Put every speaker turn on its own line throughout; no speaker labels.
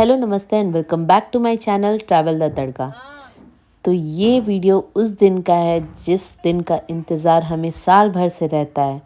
Hello नमस्ते and welcome back to my channel travel the tadka. तो ये वीडियो उस दिन का है जिस दिन का इंतज़ार हमें साल भर से रहता है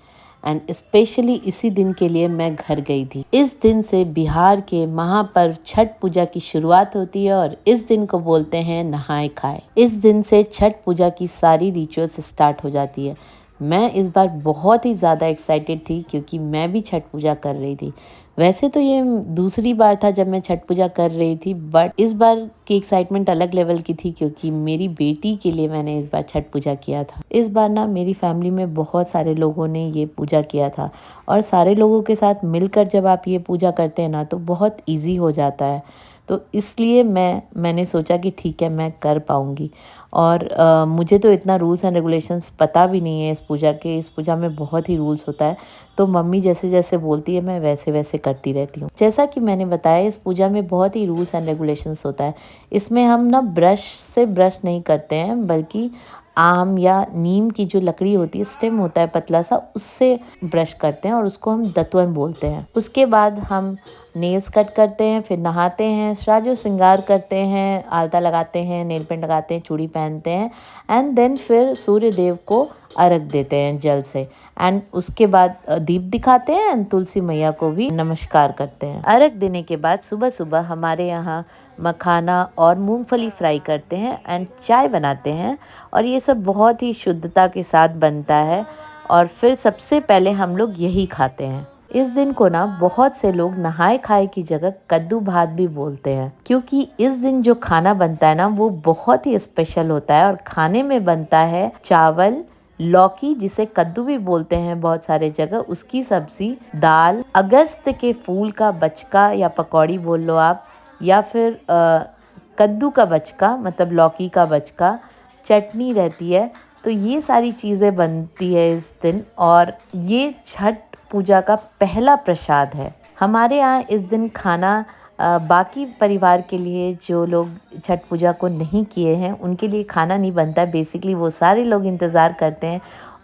एंड स्पेशली इसी दिन के लिए मैं घर गई थी। इस दिन से बिहार के महापर्व छठ पूजा की शुरुआत होती है और इस दिन को बोलते हैं नहाए खाए। इस दिन से छठ पूजा की सारी रिचुअल्स स्टार्ट हो जाती है। मैं इस बार बहुत ही ज़्यादा एक्साइटेड थी क्योंकि मैं भी छठ पूजा कर रही थी। वैसे तो ये दूसरी बार था जब मैं छठ पूजा कर रही थी, बट इस बार की एक्साइटमेंट अलग लेवल की थी क्योंकि मेरी बेटी के लिए मैंने इस बार छठ पूजा किया था। इस बार ना मेरी फैमिली में बहुत सारे लोगों ने ये पूजा किया था और सारे लोगों के साथ मिलकर जब आप ये पूजा करते हैं ना तो बहुत ईजी हो जाता है। तो इसलिए मैंने सोचा कि ठीक है मैं कर पाऊँगी। और मुझे तो इतना रूल्स एंड रेगुलेशंस पता भी नहीं है इस पूजा के। इस पूजा में बहुत ही रूल्स होता है, तो मम्मी जैसे जैसे बोलती है मैं वैसे वैसे करती रहती हूँ। जैसा कि मैंने बताया इस पूजा में बहुत ही रूल्स एंड रेगुलेशंस होता है। इसमें हम ना ब्रश से ब्रश नहीं करते हैं, बल्कि आम या नीम की जो लकड़ी होती है, स्टेम होता है पतला सा, उससे ब्रश करते हैं और उसको हम दतवन बोलते हैं। उसके बाद हम नेल्स कट करते हैं, फिर नहाते हैं, साजो श्रृंगार करते हैं, आलता लगाते हैं, नेल पेंट लगाते हैं, चूड़ी पहनते हैं एंड देन फिर सूर्य देव को अर्घ देते हैं जल से एंड उसके बाद दीप दिखाते हैं एंड तुलसी मैया को भी नमस्कार करते हैं। अर्घ देने के बाद सुबह सुबह हमारे यहाँ मखाना और मूंगफली फ्राई करते हैं एंड चाय बनाते हैं और ये सब बहुत ही शुद्धता के साथ बनता है और फिर सबसे पहले हम लोग यही खाते हैं। इस दिन को ना बहुत से लोग नहाए खाए की जगह कद्दू भात भी बोलते हैं क्योंकि इस दिन जो खाना बनता है ना वो बहुत ही स्पेशल होता है और खाने में बनता है चावल, लौकी जिसे कद्दू भी बोलते हैं बहुत सारे जगह, उसकी सब्जी, दाल, अगस्त के फूल का बचका या पकौड़ी बोल लो आप, या फिर कद्दू का बचका मतलब लौकी का बचका, चटनी रहती है। तो ये सारी चीज़ें बनती है इस दिन और ये छठ पूजा का पहला प्रसाद है। हमारे यहाँ इस दिन खाना बाकी परिवार के लिए जो लोग छठ पूजा को नहीं किए हैं उनके लिए खाना नहीं बनता है। बेसिकली वो सारे लोग इंतज़ार करते हैं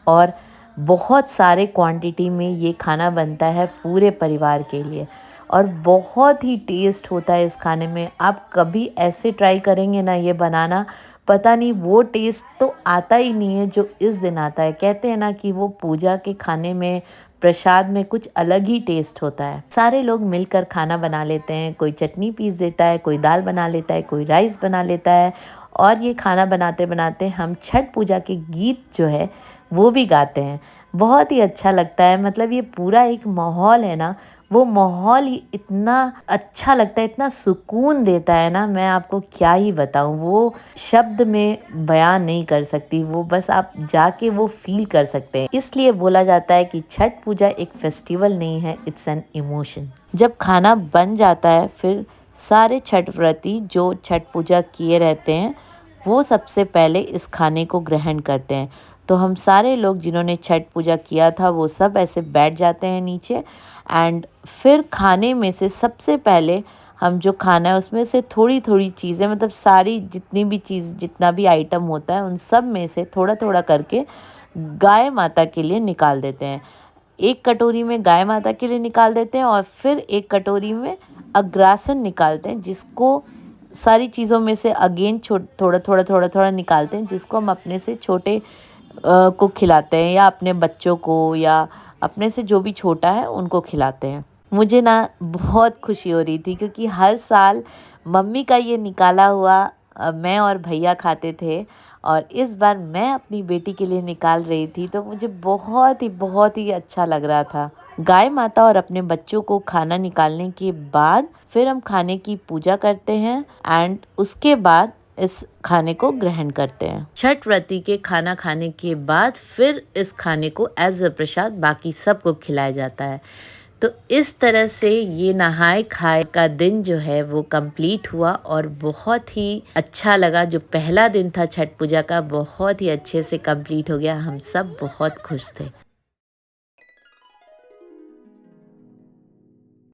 और बहुत सारे क्वांटिटी में ये खाना बनता है पूरे परिवार के लिए और बहुत ही टेस्ट होता है इस खाने में। आप कभी ऐसे ट्राई करेंगे ना ये बनाना, पता नहीं वो टेस्ट तो आता ही नहीं है जो इस दिन आता है। कहते हैं ना कि वो पूजा के खाने में, प्रसाद में कुछ अलग ही टेस्ट होता है। सारे लोग मिलकर खाना बना लेते हैं, कोई चटनी पीस देता है, कोई दाल बना लेता है, कोई राइस बना लेता है और ये खाना बनाते बनाते हम छठ पूजा के गीत जो है वो भी गाते हैं। बहुत ही अच्छा लगता है। मतलब ये पूरा एक माहौल है ना, वो माहौल ही इतना अच्छा लगता है, इतना सुकून देता है ना, मैं आपको क्या ही बताऊं। वो शब्द में बयान नहीं कर सकती, वो बस आप जाके वो फील कर सकते हैं। इसलिए बोला जाता है कि छठ पूजा एक फेस्टिवल नहीं है, इट्स एन इमोशन। जब खाना बन जाता है फिर सारे छठ व्रती जो छठ पूजा किए रहते हैं वो सबसे पहले इस खाने को ग्रहण करते हैं। तो हम सारे लोग जिन्होंने छठ पूजा किया था वो सब ऐसे बैठ जाते हैं नीचे एंड फिर खाने में से सबसे पहले हम जो खाना है उसमें से थोड़ी थोड़ी चीज़ें, मतलब सारी जितनी भी चीज़, जितना भी आइटम होता है उन सब में से थोड़ा थोड़ा करके गाय माता के लिए निकाल देते हैं। एक कटोरी में गाय माता के लिए निकाल देते हैं और फिर एक कटोरी में अग्रासन निकालते हैं, जिसको सारी चीज़ों में से अगेन थोड़ा थोड़ा थोड़ा थोड़ा निकालते हैं, जिसको हम अपने से छोटे को खिलाते हैं या अपने बच्चों को या अपने से जो भी छोटा है उनको खिलाते हैं। मुझे ना बहुत खुशी हो रही थी क्योंकि हर साल मम्मी का ये निकाला हुआ मैं और भैया खाते थे और इस बार मैं अपनी बेटी के लिए निकाल रही थी, तो मुझे बहुत ही अच्छा लग रहा था। गाय माता और अपने बच्चों को खाना निकालने के बाद फिर हम खाने की पूजा करते हैं एंड उसके बाद इस खाने को ग्रहण करते हैं। छठ व्रती के खाना खाने के बाद फिर इस खाने को एज अ प्रसाद बाकी सबको खिलाया जाता है। तो इस तरह से ये नहाए खाए का दिन जो है वो कंप्लीट हुआ और बहुत ही अच्छा लगा। जो पहला दिन था छठ पूजा का बहुत ही अच्छे से कंप्लीट हो गया, हम सब बहुत खुश थे।